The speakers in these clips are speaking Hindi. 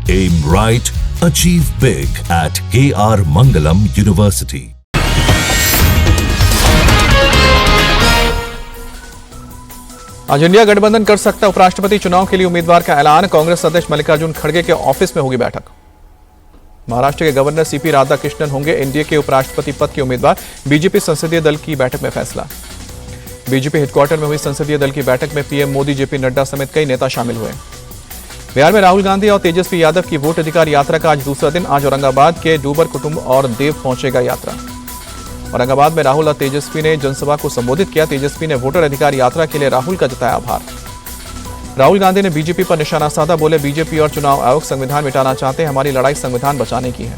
Aim right, achieve big at KR Mangalam University. आज इंडिया गठबंधन कर सकता उपराष्ट्रपति चुनाव के लिए उम्मीदवार का ऐलान। कांग्रेस अध्यक्ष मल्लिकार्जुन खड़गे के ऑफिस में होगी बैठक। महाराष्ट्र के गवर्नर सीपी राधाकृष्णन होंगे एनडीए के उपराष्ट्रपति पद के उम्मीदवार। बीजेपी संसदीय दल की बैठक में फैसला। बीजेपी हेडक्वार्टर में हुई संसदीय दल की बैठक में पीएम मोदी, जेपी नड्डा समेत कई नेता शामिल हुए। बिहार में राहुल गांधी और तेजस्वी यादव की वोट अधिकार यात्रा का आज दूसरा दिन। आज औरंगाबाद के डूबर कुटुंब और देव पहुंचेगा यात्रा। औरंगाबाद में राहुल और तेजस्वी ने जनसभा को संबोधित किया। तेजस्वी ने वोटर अधिकार यात्रा के लिए राहुल का जताया आभार। राहुल गांधी ने बीजेपी पर निशाना साधा। बोले, बीजेपी और चुनाव आयोग संविधान मिटाना चाहते हैं, हमारी लड़ाई संविधान बचाने की है।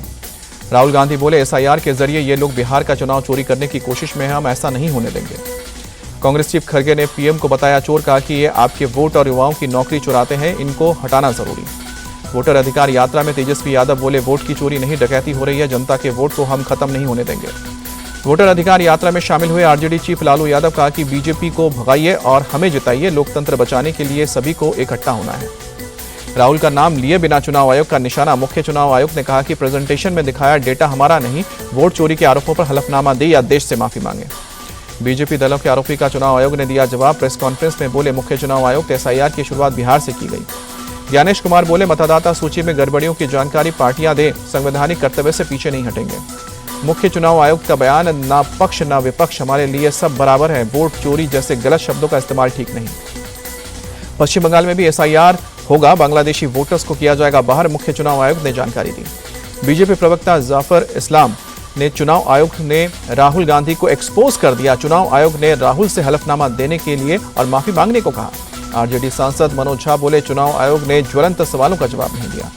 राहुल गांधी बोले, एसआईआर के जरिए ये लोग बिहार का चुनाव चोरी करने की कोशिश में है, हम ऐसा नहीं होने देंगे। कांग्रेस चीफ खड़गे ने पीएम को बताया चोर। कहा कि ये आपके वोट और युवाओं की नौकरी चुराते हैं, इनको हटाना जरूरी। वोटर अधिकार यात्रा में तेजस्वी यादव बोले, वोट की चोरी नहीं, डकैती हो रही है, जनता के वोट को हम खत्म नहीं होने देंगे। वोटर अधिकार यात्रा में शामिल हुए आरजेडी चीफ लालू यादव कहा कि बीजेपी को भगाइए और हमें जिताइए, लोकतंत्र बचाने के लिए सभी को इकट्ठा होना है। राहुल का नाम लिए बिना चुनाव आयोग का निशाना। मुख्य चुनाव आयुक्त ने कहा कि प्रेजेंटेशन में दिखाया डेटा हमारा नहीं, वोट चोरी के आरोपों पर हलफनामा दे या देश से माफी मांगे। बीजेपी दलों के आरोपी का चुनाव आयोग ने दिया जवाब। प्रेस कॉन्फ्रेंस में बोले मुख्य चुनाव आयुक्त, एसआईआर की शुरुआत बिहार से की गई। ज्ञानेश कुमार बोले, मतदाता सूची में गड़बड़ियों की जानकारी पार्टियां दें, संवैधानिक कर्तव्य से पीछे नहीं हटेंगे। मुख्य चुनाव आयुक्त का बयान, ना पक्ष ना विपक्ष, हमारे लिए सब बराबर है, वोट चोरी जैसे गलत शब्दों का इस्तेमाल ठीक नहीं। पश्चिम बंगाल में भी एसआईआर होगा, बांग्लादेशी वोटर्स को किया जाएगा बाहर, मुख्य चुनाव आयुक्त ने जानकारी दी। बीजेपी प्रवक्ता जाफर इस्लाम ने चुनाव आयोग ने राहुल गांधी को एक्सपोज कर दिया। चुनाव आयोग ने राहुल से हलफनामा देने के लिए और माफी मांगने को कहा। आरजेडी सांसद मनोज झा बोले, चुनाव आयोग ने ज्वलंत सवालों का जवाब नहीं दिया।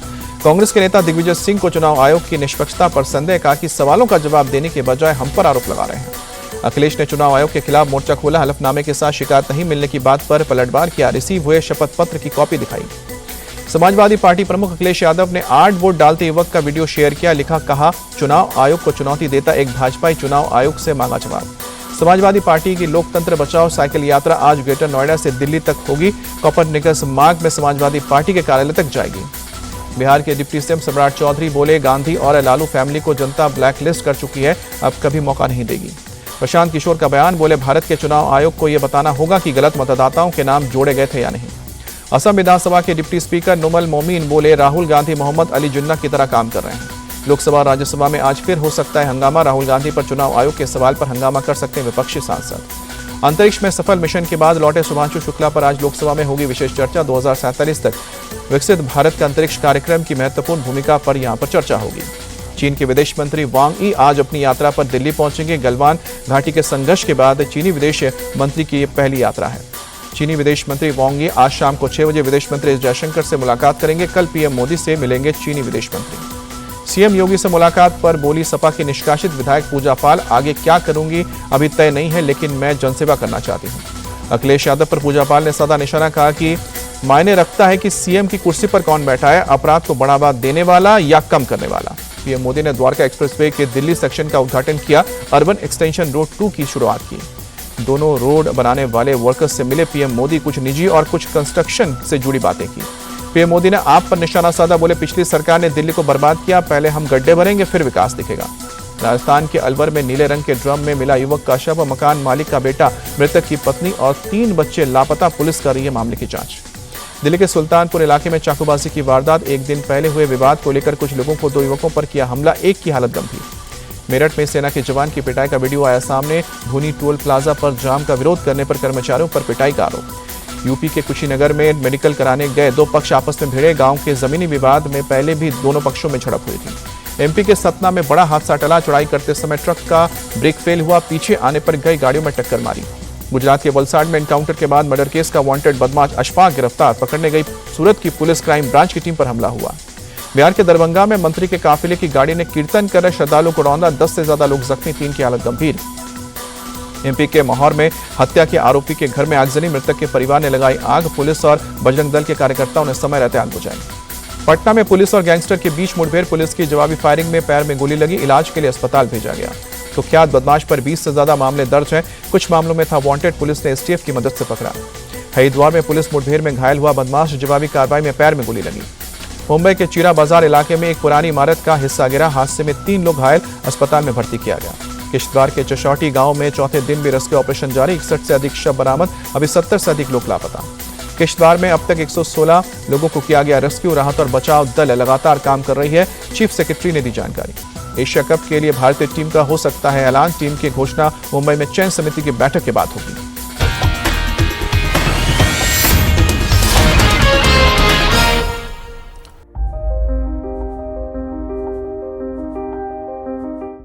कांग्रेस के नेता दिग्विजय सिंह को चुनाव आयोग की निष्पक्षता पर संदेह। कहा कि सवालों का जवाब देने के बजाय हम पर आरोप लगा रहे हैं। अखिलेश ने चुनाव आयोग के खिलाफ मोर्चा खोला। हलफनामे के साथ शिकायत नहीं मिलने की बात पर पलटवार किया। रिसीव हुए शपथ पत्र की कॉपी दिखाई। समाजवादी पार्टी प्रमुख अखिलेश यादव ने 8 वोट डालते युवक का वीडियो शेयर किया। लिखा, कहा चुनाव आयोग को चुनौती देता एक भाजपाई, चुनाव आयोग से मांगा जवाब। समाजवादी पार्टी की लोकतंत्र बचाओ साइकिल यात्रा आज ग्रेटर नोएडा से दिल्ली तक होगी। कोपरनिकस मार्ग में समाजवादी पार्टी के कार्यालय तक जाएगी। बिहार के डिप्टी सीएम सम्राट चौधरी बोले, गांधी और लालू फैमिली को जनता ब्लैकलिस्ट कर चुकी है, अब कभी मौका नहीं देगी। प्रशांत किशोर का बयान, बोले भारत के चुनाव आयोग को यह बताना होगा कि गलत मतदाताओं के नाम जोड़े गए थे या नहीं। असम विधानसभा के डिप्टी स्पीकर नुमल मोमीन बोले, राहुल गांधी मोहम्मद अली जिन्ना की तरह काम कर रहे हैं। लोकसभा और राज्यसभा में आज फिर हो सकता है हंगामा। राहुल गांधी पर चुनाव आयोग के सवाल पर हंगामा कर सकते हैं विपक्षी सांसद। अंतरिक्ष में सफल मिशन के बाद लौटे शुभांशु शुक्ला पर आज लोकसभा में होगी विशेष चर्चा। 2047 तक विकसित भारत का अंतरिक्ष कार्यक्रम की महत्वपूर्ण भूमिका पर यहां पर चर्चा होगी। चीन के विदेश मंत्री वांग यी आज अपनी यात्रा पर दिल्ली पहुंचेंगे। गलवान घाटी के संघर्ष के बाद चीनी विदेश मंत्री की यह पहली यात्रा है। चीनी विदेश मंत्री वांग यी आज शाम को 6 बजे विदेश मंत्री एस जयशंकर से मुलाकात करेंगे। कल पीएम मोदी से मिलेंगे चीनी विदेश मंत्री। सीएम योगी से मुलाकात पर बोली सपा की निष्कासित विधायक पूजा पाल, आगे क्या करूंगी अभी तय नहीं है, लेकिन मैं जनसेवा करना चाहती हूं। अखिलेश यादव पर पूजा पाल ने साधा निशाना। कहा कि मायने रखता है कि सीएम की कुर्सी पर कौन बैठा है, अपराध को बढ़ावा देने वाला या कम करने वाला। पीएम मोदी ने द्वारका एक्सप्रेसवे के दिल्ली सेक्शन का उद्घाटन किया। अर्बन एक्सटेंशन रोड 2 की शुरुआत की। दोनों रोड बनाने वाले वर्कर्स से मिले पीएम मोदी, कुछ निजी और कुछ कंस्ट्रक्शन से जुड़ी बातें की। पीएम मोदी ने आप पर निशाना साधा। बोले, पिछली सरकार ने दिल्ली को बर्बाद किया, पहले हम गड्ढे भरेंगे फिर विकास दिखेगा। राजस्थान के अलवर में नीले रंग के ड्रम में मिला युवक का शव। मकान मालिक का बेटा, मृतक की पत्नी और 3 बच्चे लापता। पुलिस कर रही है मामले की जांच। दिल्ली के सुल्तानपुर इलाके में चाकूबाजी की वारदात। एक दिन पहले हुए विवाद को लेकर कुछ लोगों को 2 युवकों पर किया हमला, एक की हालत गंभीर। मेरठ में सेना के जवान की पिटाई का वीडियो आया सामने। भूनी टोल प्लाजा पर जाम का विरोध करने पर कर्मचारियों पर पिटाई का आरोप। यूपी के कुशीनगर में मेडिकल कराने गए 2 पक्ष आपस में भिड़े। गांव के जमीनी विवाद में पहले भी दोनों पक्षों में झड़प हुई थी। एमपी के सतना में बड़ा हादसा टला। चढ़ाई करते समय ट्रक का ब्रेक फेल हुआ, पीछे आने पर कई गाड़ियों में टक्कर मारी। गुजरात के वलसाड में एनकाउंटर के बाद मर्डर केस का वांटेड बदमाश अशफाक गिरफ्तार। पकड़ने गई सूरत की पुलिस क्राइम ब्रांच की टीम पर हमला हुआ। बिहार के दरभंगा में मंत्री के काफिले की गाड़ी ने कीर्तन कर रहे श्रद्धालुओं को रौंदा। 10 से ज्यादा लोग जख्मी, 3 की हालत गंभीर। एमपी के माहौर में हत्या के आरोपी के घर में आगजनी। मृतक के परिवार ने लगाई आग। पुलिस और बजरंग दल के कार्यकर्ताओं ने समय रहते आग बुझाई। पटना में पुलिस और गैंगस्टर के बीच मुठभेड़। पुलिस की जवाबी फायरिंग में पैर में गोली लगी। इलाज के लिए अस्पताल भेजा गया। कुख्यात बदमाश पर 20 से ज्यादा मामले दर्ज हैं। कुछ मामलों में था वांटेड। पुलिस ने एसटीएफ की मदद से पकड़ा। हरिद्वार में पुलिस मुठभेड़ में घायल हुआ बदमाश। जवाबी कार्रवाई में पैर में गोली लगी। मुंबई के चीरा बाजार इलाके में एक पुरानी इमारत का हिस्सा गिरा। हादसे में 3 लोग घायल, अस्पताल में भर्ती किया गया। किश्तवाड़ के चशौटी गांव में चौथे दिन भी रेस्क्यू ऑपरेशन जारी। 61 से अधिक शव बरामद, अभी 70 से अधिक लोग लापता। किश्तवाड़ में अब तक 116 लोगों को किया गया रेस्क्यू। राहत और बचाव दल लगातार काम कर रही है, चीफ सेक्रेटरी ने दी जानकारी। एशिया कप के लिए भारतीय टीम का हो सकता है ऐलान। टीम की घोषणा मुंबई में चयन समिति की बैठक के बाद होगी।